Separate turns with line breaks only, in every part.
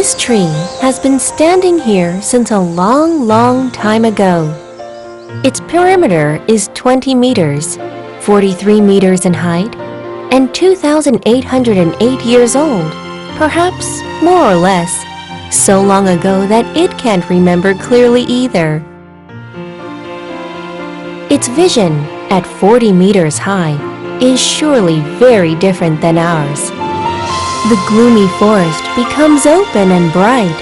This tree has been standing here since a long, long time ago. Its perimeter is 20 meters, 43 meters in height, and 2,808 years old, perhaps more or less, so long ago that it can't remember clearly either. Its vision, at 40 meters high, is surely very different than ours. The gloomy forest becomes open and bright.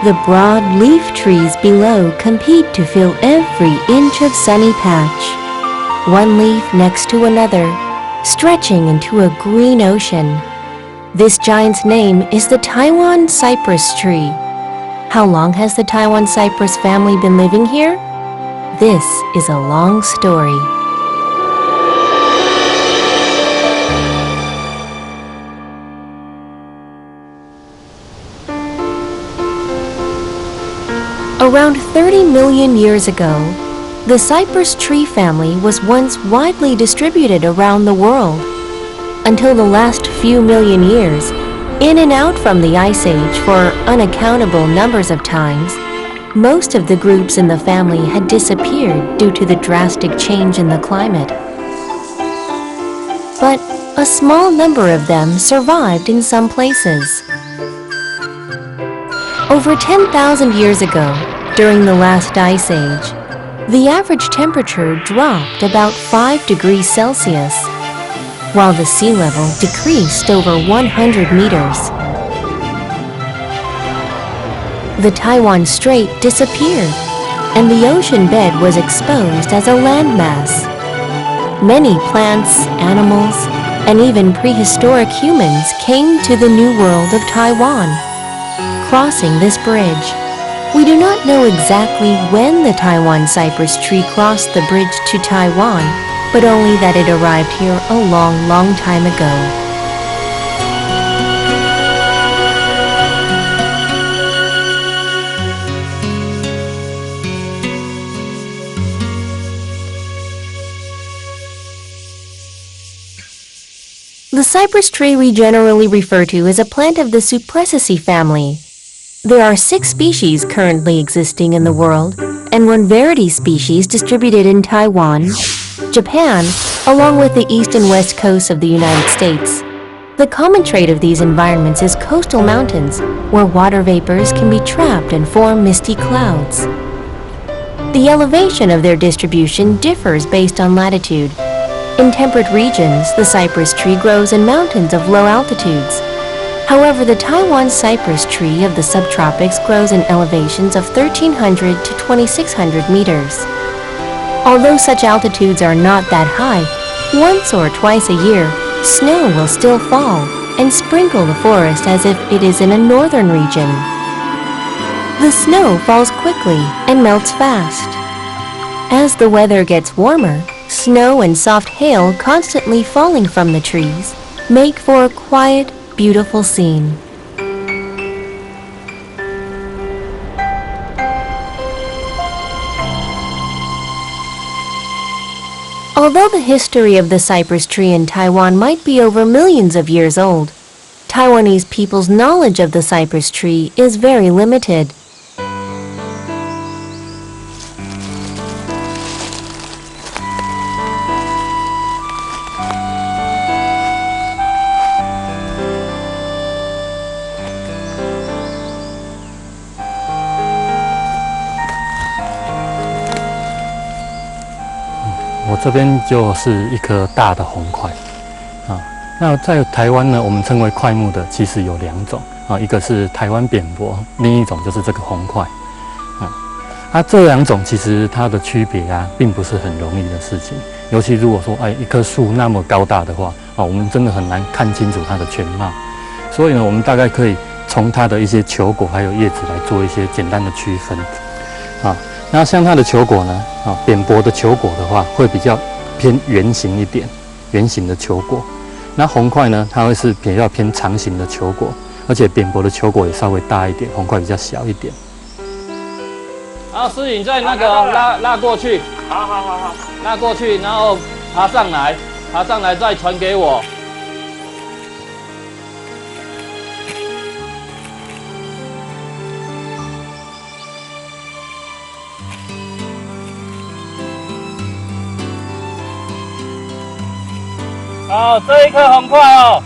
The broad leaf trees below compete to fill every inch of sunny patch, one leaf next to another, stretching into a green ocean. This giant's name is the Taiwan cypress tree. How long has the Taiwan cypress family been living here? This is a long story. Around 30 million years ago, the cypress tree family was once widely distributed around the world. Until the last few million years, in and out from the Ice Age for unaccountable numbers of times, most of the groups in the family had disappeared due to the drastic change in the climate. But a small number of them survived in some places. Over 10,000 years ago, during the last Ice Age, the average temperature dropped about 5 degrees Celsius, while the sea level decreased over 100 meters. The Taiwan Strait disappeared, and the ocean bed was exposed as a landmass. Many plants, animals, and even prehistoric humans came to the new world of Taiwan. Crossing this bridge, we do not know exactly when the Taiwan cypress tree crossed the bridge to Taiwan, but only that it arrived here a long, long time ago. The cypress tree we generally refer to as a plant of the Cypressaceae family. There are 6 species currently existing in the world, and 1 variety species distributed in Taiwan, Japan, along with the east and west coasts of the United States. The common trait of these environments is coastal mountains, where water vapors can be trapped and form misty clouds. The elevation of their distribution differs based on latitude. In temperate regions, the cypress tree grows in mountains of low altitudes. However, the Taiwan cypress tree of the subtropics grows in elevations of 1,300 to 2,600 meters. Although such altitudes are not that high, once or twice a year, snow will still fall and sprinkle the forest as if it is in a northern region. The snow falls quickly and melts fast. As the weather gets warmer, snow and soft hail constantly falling from the trees make for a quiet, beautiful scene. Although the history of the cypress tree in Taiwan might be over millions of years old, Taiwanese people's knowledge of the cypress tree is very limited.
我这边就是一颗大的红块啊。那在台湾呢，我们称为块木的其实有2种啊，一个是台湾扁柏，另一种就是这个红块啊。它这2种其实它的区别啊，并不是很容易的事情。尤其如果说一棵树那么高大的话啊，我们真的很难看清楚它的全貌。所以呢，我们大概可以从它的一些球果还有叶子来做一些简单的区分啊。那像它的球果呢，扁柏的球果的话，会比较偏圆形一点，圆形的球果。那红块呢，它会是比较偏长形的球果，而且扁柏的球果也稍微大一点，红块比较小一点。好，师颖再那个拉过去，好，拉过去，然后爬上来再传给我。好，这一颗红块哦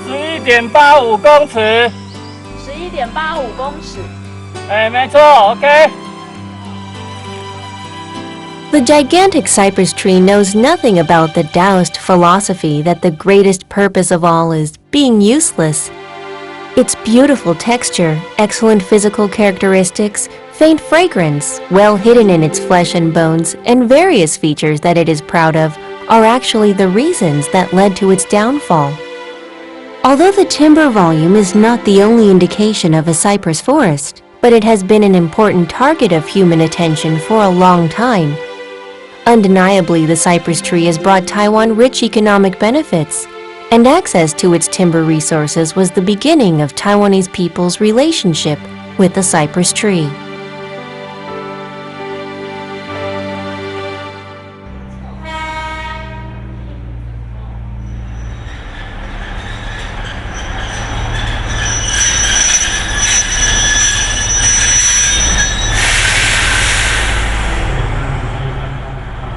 ，11.85公尺。
11.85公尺。
哎，没错 ，OK。
The gigantic cypress tree knows nothing about the Taoist philosophy that the greatest purpose of all is being useless. Its beautiful texture, excellent physical characteristics, faint fragrance, well hidden in its flesh and bones, and various features that it is proud of are actually the reasons that led to its downfall. Although the timber volume is not the only indication of a cypress forest, but it has been an important target of human attention for a long time. Undeniably, the cypress tree has brought Taiwan rich economic benefits, and access to its timber resources was the beginning of Taiwanese people's relationship with the cypress tree.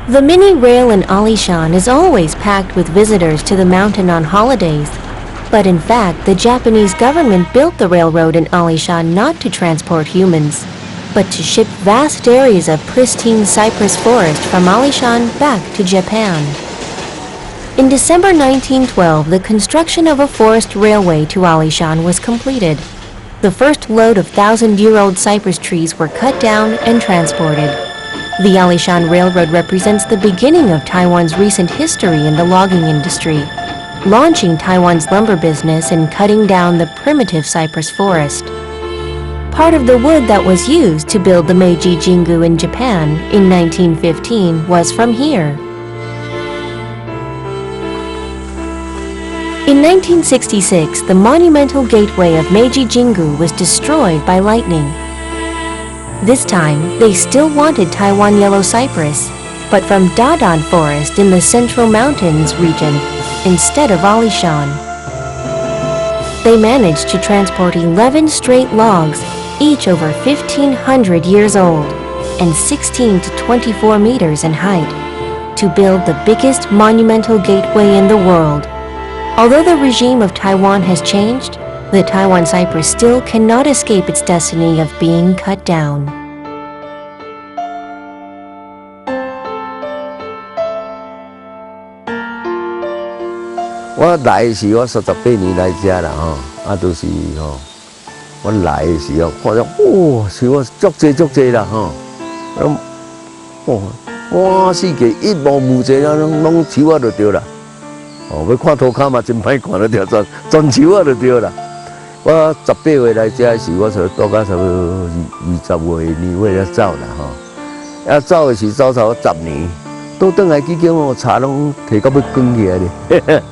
The mini rail in Alishan is always packed with visitors to the mountain on holidays. But in fact, the Japanese government built the railroad in Alishan not to transport humans, but to ship vast areas of pristine cypress forest from Alishan back to Japan. In December 1912, the construction of a forest railway to Alishan was completed. The first load of 1,000-year-old cypress trees were cut down and transported. The Alishan Railroad represents the beginning of Taiwan's recent history in the logging industry, launching Taiwan's lumber business and cutting down the primitive cypress forest. Part of the wood that was used to build the Meiji Jingu in Japan in 1915 was from here. In 1966, the monumental gateway of Meiji Jingu was destroyed by lightning. This time, they still wanted Taiwan yellow cypress, but from Dadan Forest in the Central Mountains region instead of Alishan. They managed to transport 11 straight logs, each over 1,500 years old and 16 to 24 meters in height, to build the biggest monumental gateway in the world. Although the regime of Taiwan has changed, the Taiwan cypress still cannot escape its destiny of being cut down.
I 来的时候，我38年来这啦吼，都是吼，我来的时候看到哇，树啊足济啦吼，哇世界一望无际啦，拢树啊就对啦。要看涂骹嘛真歹看得着，全树啊就对啦。我18岁来这时，我才到到差不多20岁年尾才走啦吼。啊走的是走差不多10年，倒转来去叫我茶拢摕到要关起来咧。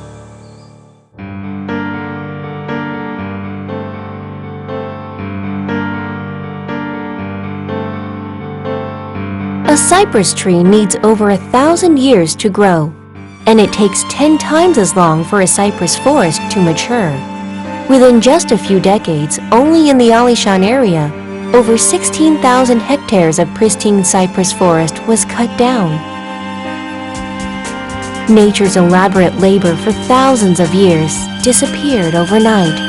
A cypress tree needs over 1,000 years to grow, and it takes 10 times as long for a cypress forest to mature. Within just a few decades, only in the Alishan area, over 16,000 hectares of pristine cypress forest was cut down. Nature's elaborate labor for thousands of years disappeared overnight.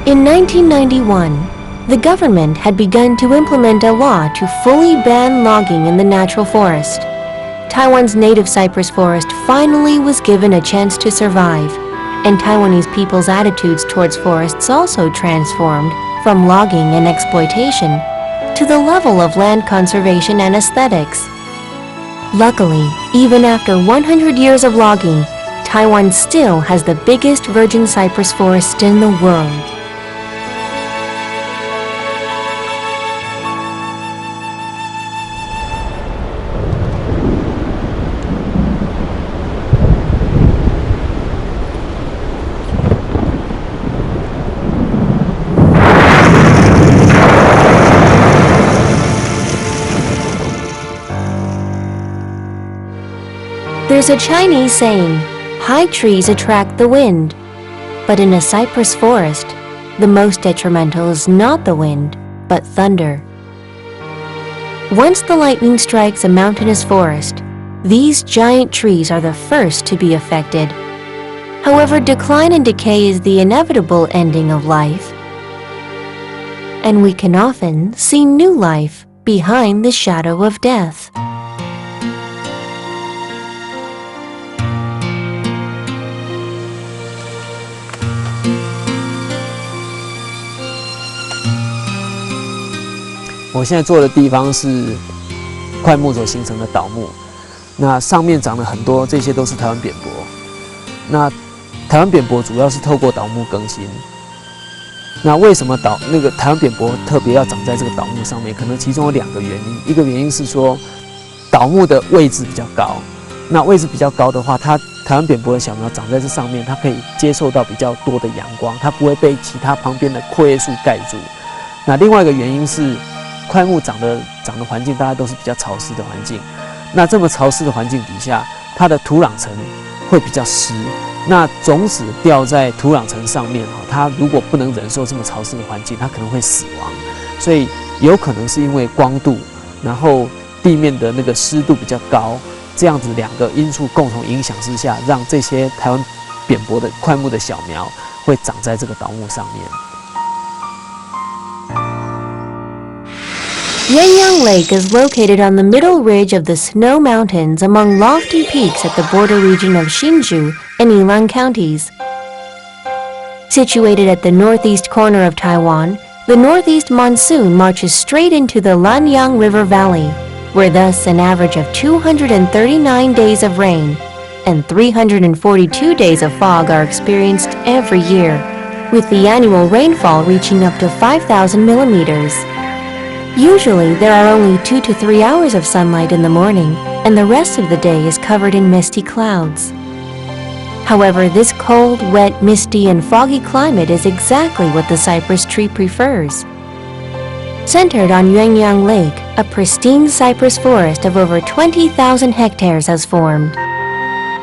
In 1991, the government had begun to implement a law to fully ban logging in the natural forest. Taiwan's native cypress forest finally was given a chance to survive, and Taiwanese people's attitudes towards forests also transformed from logging and exploitation to the level of land conservation and aesthetics. Luckily, even after 100 years of logging, Taiwan still has the biggest virgin cypress forest in the world. There's a Chinese saying, high trees attract the wind. But in a cypress forest, the most detrimental is not the wind, but thunder. Once the lightning strikes a mountainous forest, these giant trees are the first to be affected. However, decline and decay is the inevitable ending of life, and we can often see new life behind the shadow of death.
我现在坐的地方是块木所形成的倒木，那上面长了很多，这些都是台湾扁柏。那台湾扁柏主要是透过倒木更新。那为什么台湾扁柏特别要长在这个倒木上面？可能其中有2个原因。一个原因是说，倒木的位置比较高，那位置比较高的话，它台湾扁柏的小苗长在这上面，它可以接受到比较多的阳光，它不会被其他旁边的阔叶树盖住。那另外一个原因是，块木长的环境大家都是比较潮湿的环境，那这么潮湿的环境底下，它的土壤层会比较湿，那种子掉在土壤层上面，它如果不能忍受这么潮湿的环境，它可能会死亡。所以有可能是因为光度，然后地面的那个湿度比较高，这样子2个因素共同影响之下，让这些台湾扁柏的块木的小苗会长在这个倒木上面。
Yuanyang Lake is located on the middle ridge of the Snow Mountains among lofty peaks at the border region of Hsinchu and Ilan counties. Situated at the northeast corner of Taiwan, the northeast monsoon marches straight into the Lanyang River Valley, where thus an average of 239 days of rain and 342 days of fog are experienced every year, with the annual rainfall reaching up to 5,000 millimeters. Usually, there are only 2 to 3 hours of sunlight in the morning, and the rest of the day is covered in misty clouds. However, this cold, wet, misty, and foggy climate is exactly what the cypress tree prefers. Centered on Yuanyang Lake, a pristine cypress forest of over 20,000 hectares has formed.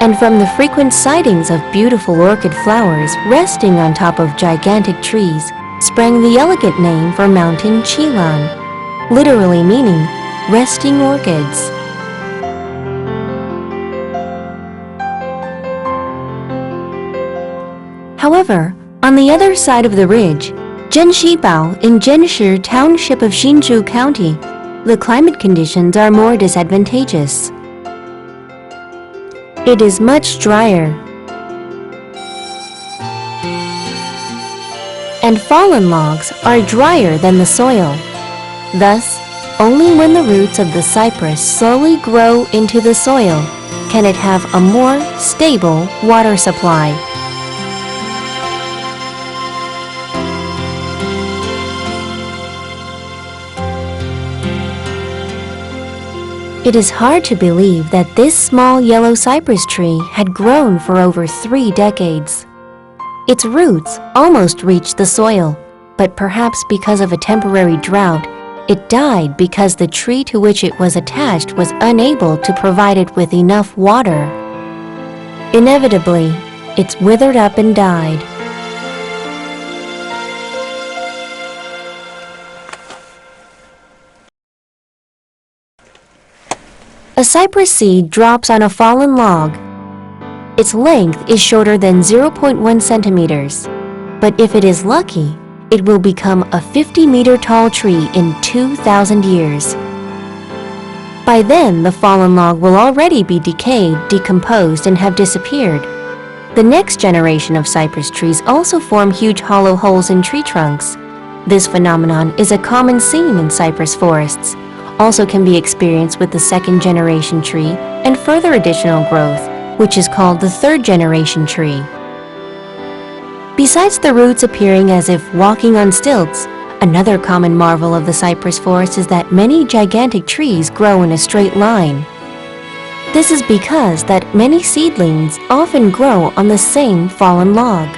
And from the frequent sightings of beautiful orchid flowers resting on top of gigantic trees, sprang the elegant name for Mountain Chilan, literally meaning resting orchids. However, on the other side of the ridge, Zhenshibao in Zhenshi Township of Hsinchu County, the climate conditions are more disadvantageous. It is much drier, and fallen logs are drier than the soil. Thus, only when the roots of the cypress slowly grow into the soil can it have a more stable water supply. It is hard to believe that this small yellow cypress tree had grown for over 3 decades. Its roots almost reached the soil, but perhaps because of a temporary drought, it died because the tree to which it was attached was unable to provide it with enough water. Inevitably, it withered up and died. A cypress seed drops on a fallen log. Its length is shorter than 0.1 centimeters, but if it is lucky, it will become a 50-meter tall tree in 2,000 years. By then, the fallen log will already be decayed, decomposed, and have disappeared. The next generation of cypress trees also form huge hollow holes in tree trunks. This phenomenon is a common scene in cypress forests, also can be experienced with the second-generation tree and further additional growth, which is called the third-generation tree. Besides the roots appearing as if walking on stilts, another common marvel of the cypress forest is that many gigantic trees grow in a straight line. This is because that many seedlings often grow on the same fallen log.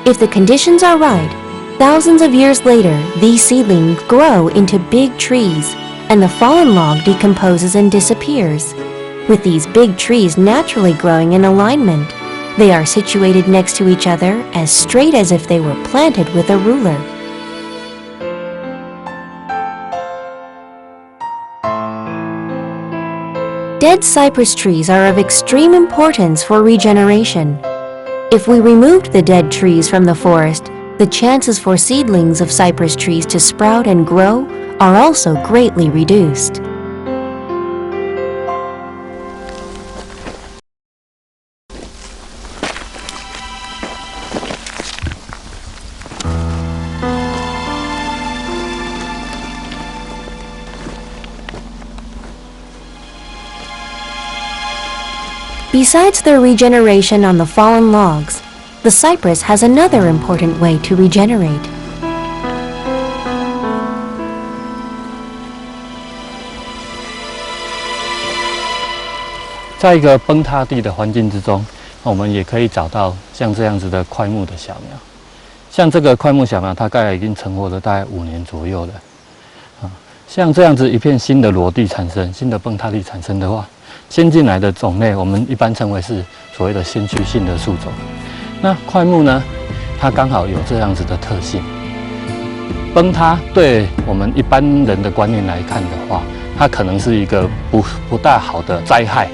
If the conditions are right, thousands of years later, these seedlings grow into big trees, and the fallen log decomposes and disappears. With these big trees naturally growing in alignment, They are situated next to each other as straight as if they were planted with a ruler. Dead cypress trees are of extreme importance for regeneration. If we removed the dead trees from the forest, the chances for seedlings of cypress trees to sprout and grow are also greatly reduced. Besides their regeneration on the fallen logs, the cypress has another important way to regenerate.
在一个崩塌地的环境之中，我们也可以找到像这样子的块木的小苗。像这个块木小苗，它大概已经成活了大概5年左右了。像这样子一片新的裸地产生、新的崩塌地产生的话，先进来的种类，我们一般称为是所谓的先驱性的树种。那块木呢，它刚好有这样子的特性。崩塌对我们一般人的观念来看的话，它可能是一个不大好的灾害。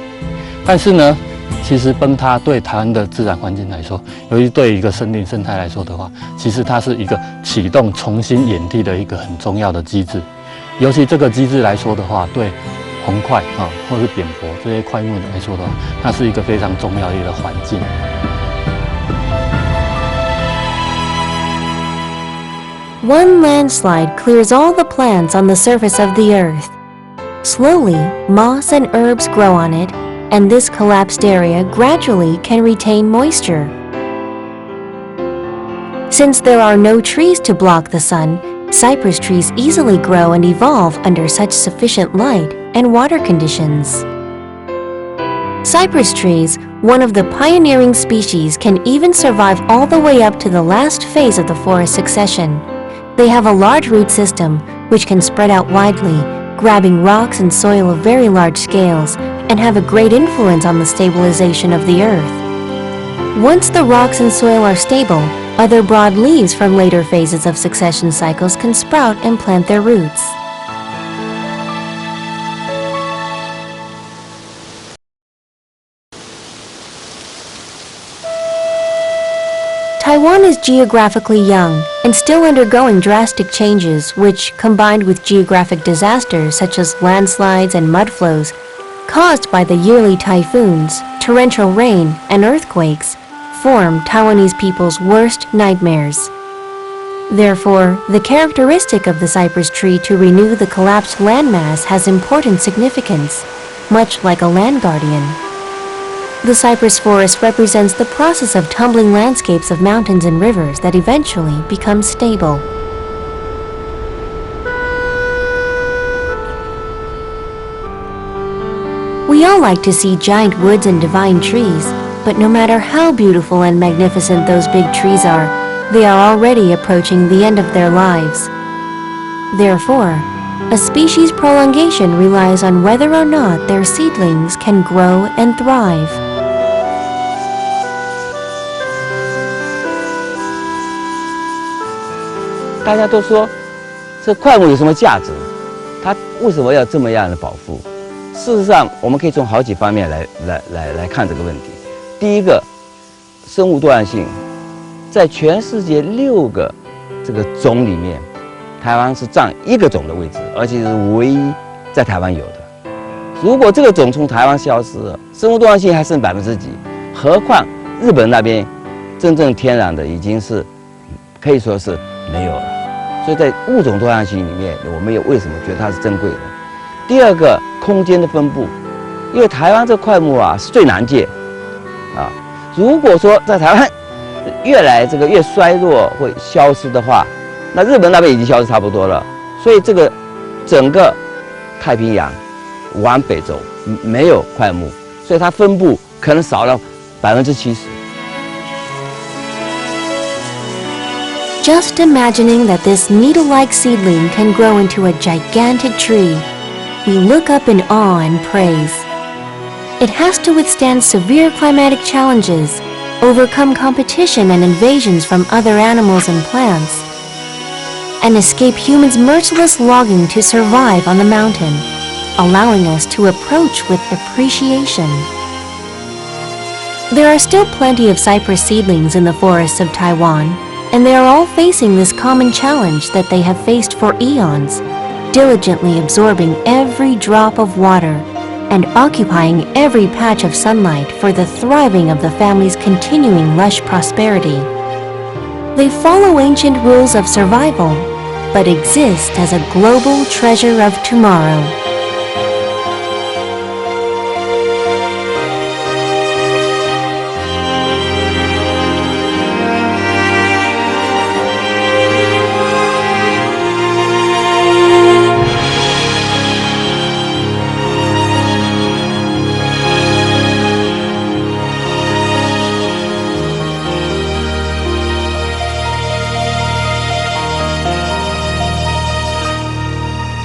但是呢，其实崩塌对台湾的自然环境来说，尤其对一个森林生态来说的话，其实它是一个启动重新演替的一个很重要的机制。尤其这个机制来说的话，对红块或是扁柏这些块木来说的话，它是一个非常重要的一个环境。
One landslide clears all the plants on the surface of the earth. Slowly, moss and herbs grow on it, and this collapsed area gradually can retain moisture. Since there are no trees to block the sun, cypress trees easily grow and evolve under such sufficient light and water conditions. Cypress trees, one of the pioneering species, can even survive all the way up to the last phase of the forest succession. They have a large root system, which can spread out widely, grabbing rocks and soil of very large scales, and have a great influence on the stabilization of the earth. Once the rocks and soil are stable, other broad leaves from later phases of succession cycles can sprout and plant their roots. Taiwan is geographically young and still undergoing drastic changes which, combined with geographic disasters such as landslides and mudflows, caused by the yearly typhoons, torrential rain, and earthquakes, form Taiwanese people's worst nightmares. Therefore, the characteristic of the cypress tree to renew the collapsed landmass has important significance, much like a land guardian. The cypress forest represents the process of tumbling landscapes of mountains and rivers that eventually become stable. We all like to see giant woods and divine trees, but no matter how beautiful and magnificent those big trees are, they are already approaching the end of their lives. Therefore, a species prolongation relies on whether or not their seedlings can grow and thrive.
大家都说这块木有什么价值？它为什么要这么样的保护？事实上，我们可以从好几方面来看这个问题。第一个，生物多样性，在全世界6个这个种里面，台湾是占1个种的位置，而且是唯一在台湾有的。如果这个种从台湾消失了，生物多样性还剩几%，何况日本那边真正天然的已经是可以说是没有了。所以在物种多样性里面，我们也为什么觉得它是珍贵的？第二个，空间的分布，因为台湾这块木啊是最难见啊。如果说在台湾越衰弱会消失的话，那日本那边已经消失差不多了。所以这个整个太平洋往北走没有块木，所以它分布可能少了70%。
Just imagining that this needle-like seedling can grow into a gigantic tree, we look up in awe and praise. It has to withstand severe climatic challenges, overcome competition and invasions from other animals and plants, and escape humans' merciless longing to survive on the mountain, allowing us to approach with appreciation. There are still plenty of cypress seedlings in the forests of Taiwan, and they are all facing this common challenge that they have faced for eons, diligently absorbing every drop of water and occupying every patch of sunlight for the thriving of the family's continuing lush prosperity. They follow ancient rules of survival, but exist as a global treasure of tomorrow.